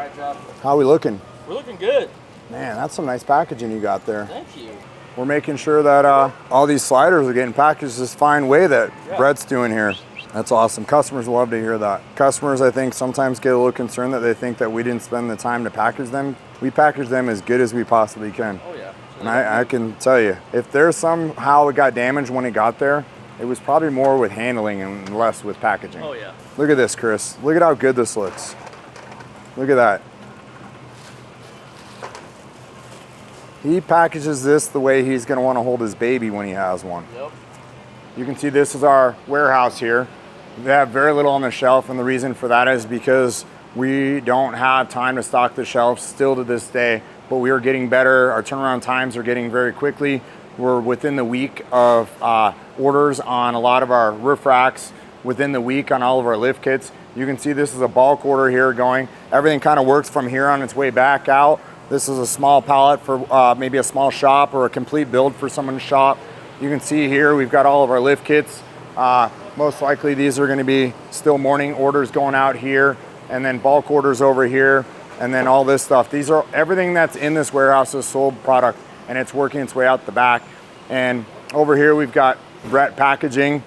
right, Jeff? How are we looking? We're looking good. Man, that's some nice packaging you got there. Thank you. We're making sure that all these sliders are getting packaged this fine way that Brett's doing here. That's awesome. Customers love to hear that. Customers, I think, sometimes get a little concerned that they think that we didn't spend the time to package them. We package them as good as we possibly can. Oh, yeah. And I can tell you, if there's somehow it got damaged when it got there, it was probably more with handling and less with packaging. Oh, yeah. Look at this, Chris. Look at how good this looks. Look at that. He packages this the way he's going to want to hold his baby when he has one. Yep. You can see this is our warehouse here. We have very little on the shelf, and the reason for that is because we don't have time to stock the shelves still to this day, but we are getting better. Our turnaround times are getting very quickly. We're within the week of orders on a lot of our roof racks, within the week on all of our lift kits. You can see this is a bulk order here going. Everything kind of works from here on its way back out. This is a small pallet for maybe a small shop or a complete build for someone's shop. You can see here we've got all of our lift kits. Most likely these are going to be still morning orders going out here, and then bulk orders over here, and then all this stuff. These are everything that's in this warehouse is sold product, and it's working its way out the back. And over here we've got Brett packaging.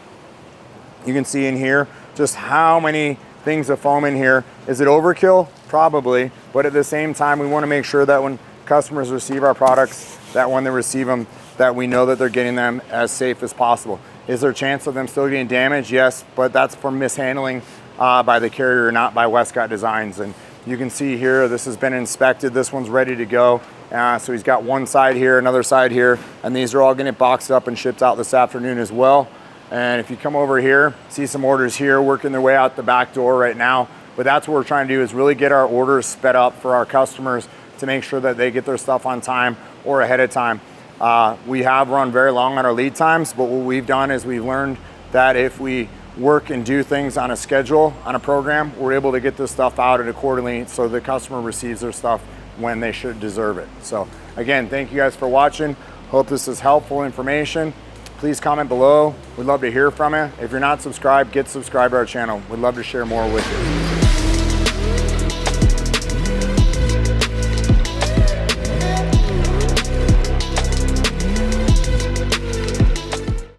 You can see in here just how many things of foam in here. Is it overkill? Probably, but at the same time, we want to make sure that when customers receive our products, that when they receive them, that we know that they're getting them as safe as possible. Is there a chance of them still getting damaged? Yes, but that's from mishandling by the carrier, not by Westcott Designs. And you can see here, this has been inspected. This one's ready to go. So he's got one side here, another side here, and these are all going to get boxed up and shipped out this afternoon as well. And if you come over here, see some orders here working their way out the back door right now. But that's what we're trying to do, is really get our orders sped up for our customers to make sure that they get their stuff on time or ahead of time. We have run very long on our lead times, but what we've done is we've learned that if we work and do things on a schedule, on a program, we're able to get this stuff out and accordingly so the customer receives their stuff when they should deserve it. So again, thank you guys for watching. Hope this is helpful information. Please comment below. We'd love to hear from you. If you're not subscribed, get subscribed to our channel. We'd love to share more with you.